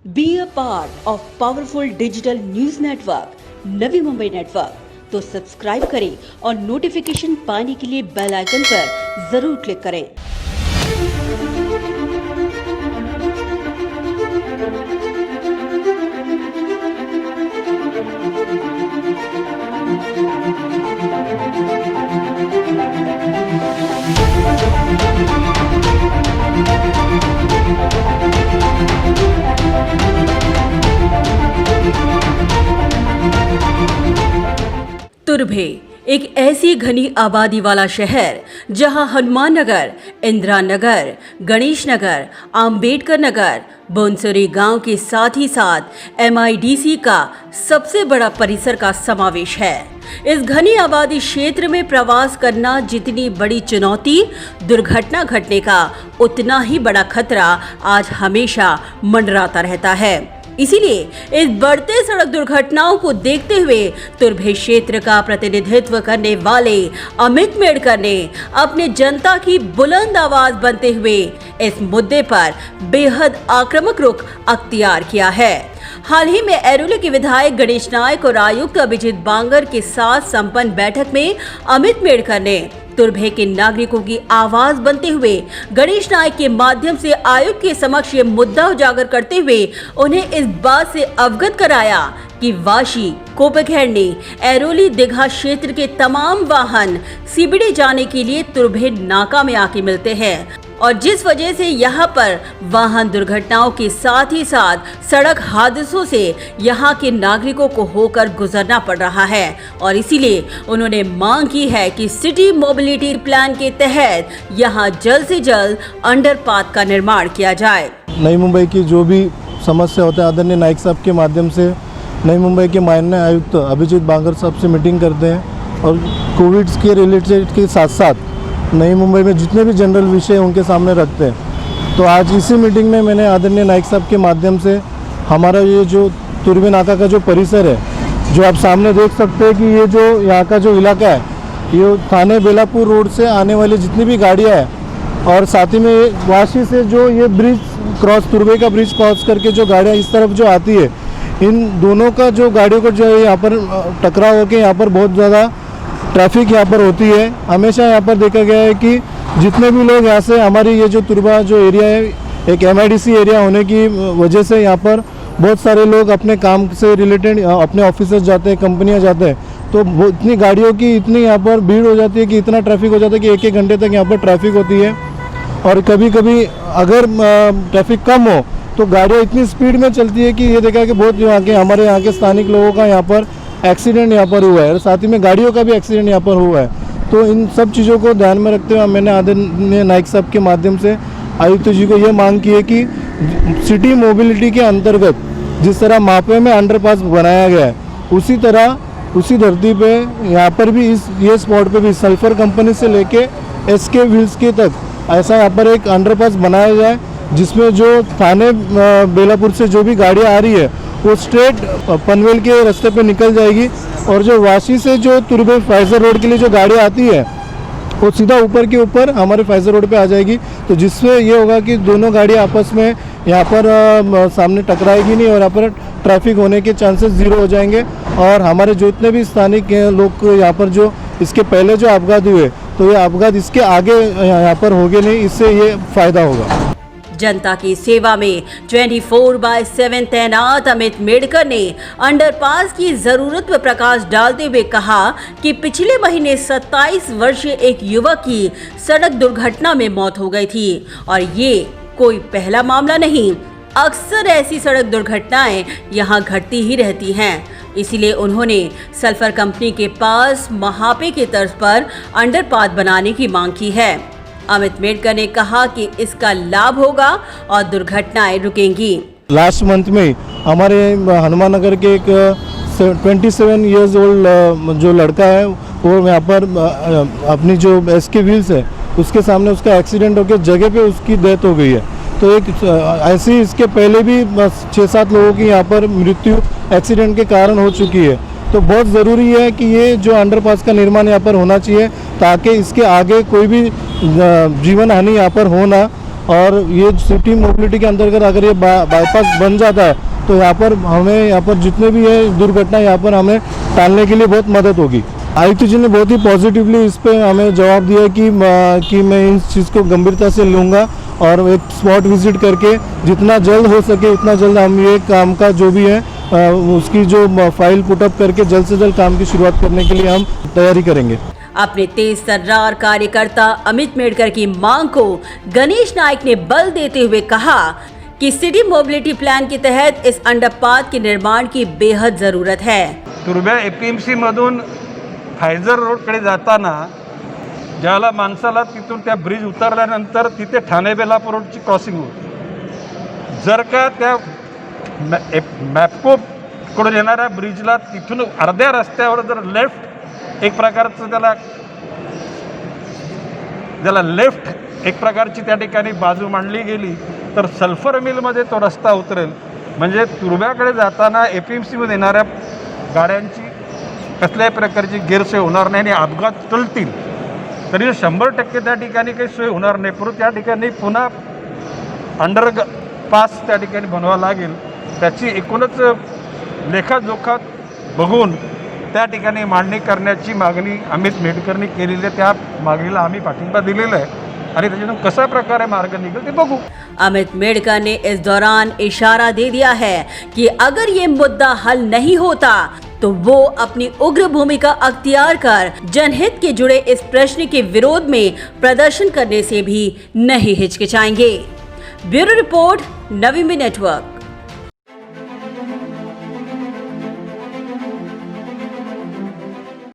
Be a part of powerful digital news network Navi Mumbai network. तो subscribe करें और notification पाने के लिए बेल आइकन पर जरूर क्लिक करें। तुर्भे एक ऐसी घनी आबादी वाला शहर जहां हनुमान नगर, इंदिरा नगर, गणेश नगर, आम्बेडकर नगर, बोनसरी गांव के साथ ही साथ MIDC का सबसे बड़ा परिसर का समावेश है। इस घनी आबादी क्षेत्र में प्रवास करना जितनी बड़ी चुनौती, दुर्घटना घटने का उतना ही बड़ा खतरा आज हमेशा मंडराता रहता है। इसीलिए इस बढ़ते सड़क दुर्घटनाओं को देखते हुए तुर्भे क्षेत्र का प्रतिनिधित्व करने वाले अमित मेडकर ने अपने जनता की बुलंद आवाज बनते हुए इस मुद्दे पर बेहद आक्रामक रुख अख्तियार किया है। हाल ही में ऐरोली के विधायक गणेश नायक और आयुक्त अभिजीत बांगर के साथ संपन्न बैठक में अमित मेडकर ने तुर्भे के नागरिकों की आवाज बनते हुए गणेश नायक के माध्यम से आयुक्त के समक्ष ये मुद्दा उजागर करते हुए उन्हें इस बात से अवगत कराया कि वाशी कोपखेड़नी ऐरोली दीघा क्षेत्र के तमाम वाहन CBD जाने के लिए तुर्भे नाका में आके मिलते हैं और जिस वजह से यहाँ पर वाहन दुर्घटनाओं के साथ ही साथ सड़क हादसों से यहाँ के नागरिकों को होकर गुजरना पड़ रहा है। और इसीलिए उन्होंने मांग की है कि सिटी मोबिलिटी प्लान के तहत यहाँ जल्द से जल्द अंडरपाथ का निर्माण किया जाए। नई मुंबई की जो भी समस्या होता है आदरणीय नाइक साहब के माध्यम से नई मुंबई के माननीय आयुक्त अभिजीत बांगर साहब से मीटिंग करते हैं और कोविड के रिलेटेड के साथ साथ नई मुंबई में जितने भी जनरल विषय उनके सामने रखते हैं। तो आज इसी मीटिंग में मैंने आदरणीय नाइक साहब के माध्यम से हमारा ये जो तुर्भे नाका का जो परिसर है, जो आप सामने देख सकते हैं कि ये जो यहाँ का जो इलाका है, ये थाने बेलापुर रोड से आने वाली जितनी भी गाड़ियाँ हैं और साथ ही में वाशी से जो ये ब्रिज क्रॉस तुर्भे का ब्रिज क्रॉस करके जो गाड़ियाँ इस तरफ जो आती है, इन दोनों का जो गाड़ियों को जो है यहाँ पर टकराव होकर यहाँ पर बहुत ज़्यादा ट्रैफिक यहाँ पर होती है। हमेशा यहाँ पर देखा गया है कि जितने भी लोग यहाँ से हमारी ये जो तुर्भा जो एरिया है एक MIDC एरिया होने की वजह से यहाँ पर बहुत सारे लोग अपने काम से रिलेटेड अपने ऑफिस जाते हैं, कंपनियाँ जाते हैं, तो इतनी गाड़ियों की इतनी यहाँ पर भीड़ हो जाती है कि इतना ट्रैफिक हो जाता है कि एक घंटे तक यहाँ पर ट्रैफिक होती है। और कभी कभी अगर ट्रैफिक कम हो तो गाड़ियाँ इतनी स्पीड में चलती है कि ये देखा कि बहुत हमारे यहाँ के स्थानिक लोगों का यहाँ पर एक्सीडेंट यहाँ पर हुआ है और साथ ही में गाड़ियों का भी एक्सीडेंट यहाँ पर हुआ है। तो इन सब चीज़ों को ध्यान में रखते हुए मैंने आदरणीय नाइक साहब के माध्यम से आयुक्त जी को ये मांग की है कि सिटी मोबिलिटी के अंतर्गत जिस तरह मापे में अंडरपास बनाया गया है, उसी तरह उसी धरती पे यहाँ पर भी ये स्पॉट पे भी सल्फर कंपनी से लेके SK व्हील्स के तक ऐसा यहाँ पर एक अंडरपास बनाया जाए, जिसमें जो थाने बेलापुर से जो भी गाड़ियाँ आ रही है वो स्ट्रेट पनवेल के रास्ते पे निकल जाएगी और जो वाशी से जो तुर्भे फाइजर रोड के लिए जो गाड़ियाँ आती है वो सीधा ऊपर के ऊपर हमारे फाइजर रोड पे आ जाएगी। तो जिससे ये होगा कि दोनों गाड़ियाँ आपस में यहाँ पर सामने टकराएगी नहीं और यहाँ पर ट्रैफिक होने के चांसेस ज़ीरो हो जाएंगे। और हमारे जितने भी स्थानिक लोग यहाँ पर जो इसके पहले जो अपघात हुए, तो ये अपघात इसके आगे यहाँ पर होंगे नहीं, इससे ये फ़ायदा होगा। जनता की सेवा में 24/7 तैनात अमित मेडकर ने अंडरपास की जरूरत पर प्रकाश डालते हुए कहा कि पिछले महीने 27 वर्षीय एक युवक की सड़क दुर्घटना में मौत हो गई थी और ये कोई पहला मामला नहीं, अक्सर ऐसी सड़क दुर्घटनाएं यहाँ घटती ही रहती हैं। इसीलिए उन्होंने सल्फर कंपनी के पास महापे की तर्ज पर अंडरपाथ बनाने की मांग की है। अमित मेडकर ने कहा कि इसका लाभ होगा और दुर्घटनाएं रुकेंगी। लास्ट मंथ में हमारे हनुमान नगर के एक 27 इयर्स ओल्ड जो लड़का है वो यहाँ पर अपनी जो SK व्हील्स है उसके सामने उसका एक्सीडेंट होकर जगह पे उसकी डेथ हो गई है। तो एक ऐसी इसके पहले भी 6-7 लोगों की यहाँ पर मृत्यु एक्सीडेंट के कारण हो चुकी है। तो बहुत ज़रूरी है कि ये जो अंडरपास का निर्माण यहाँ पर होना चाहिए ताकि इसके आगे कोई भी जीवन हानि यहाँ पर हो ना। और ये सिटी मोबिलिटी के अंतर्गत अगर ये बाईपास बन जाता है तो यहाँ पर जितने भी है दुर्घटना यहाँ पर हमें टालने के लिए बहुत मदद होगी। आयुक्त जी ने बहुत ही पॉजिटिवली इस पे हमें जवाब दिया कि मैं इस चीज़ को गंभीरता से लूँगा और एक स्पॉट विजिट करके जितना जल्द हो सके उतना जल्द हम ये काम का जो भी है उसकी जो फाइल पुटअप करके जल्द से जल्द काम की शुरुआत करने के लिए हम तैयारी करेंगे। अपने तेज तर्रार कार्यकर्ता अमित मेडकर की मांग को गणेश नायक ने बल देते हुए कहा कि सिटी मोबिलिटी प्लान के तहत इस अंडरपाथ के निर्माण की बेहद जरूरत है। तुर्भ्या एपीएमसी मधून फायझर रोडकडे जाताना ज्याला माणसाला तिथून त्या ब्रिज उतरल्यानंतर तिथे ठाणे बेलापूर रोडची क्रॉसिंग होती। जर का त्या मॅपकोकडून येणाऱ्या ब्रिजला तिथून अर्ध्या रस्त्यावर जर लेफ्ट एक प्रकारचं त्याला लेफ्ट एक प्रकारची त्या ठिकाणी बाजू मांडली गेली तर सल्फर मिलमध्ये तो रस्ता उतरेल, म्हणजे तुर्भ्याकडे जाताना एपीएमसीमध्ये येणाऱ्या गाड्यांची कसल्याही प्रकारची गैरसोय होणार नाही आणि अपघात टळतील। तरी 100% त्या ठिकाणी काही सोय होणार नाही, परंतु त्या ठिकाणी पुन्हा पास त्या ठिकाणी बनवावं लागेल। त्याची एकूणच लेखाजोखा बघून त्या ठिकाणी मांडणी करण्याची मागणी अमित मेडकरनी केलेली आहे। त्या मागणीला आम्ही पाठिंबा दिलेला आहे आणि त्याच्यातून कशा प्रकारे मार्ग निघेल ते बघू। अमित मेडकर ने इस दौरान इशारा दे दिया है कि अगर ये मुद्दा हल नहीं होता तो वो अपनी उग्र भूमिका अख्तियार कर जनहित के जुड़े इस प्रश्न के विरोध में प्रदर्शन करने से भी नहीं हिचकिचाएंगे। ब्यूरो रिपोर्ट, नवी मी नेटवर्क।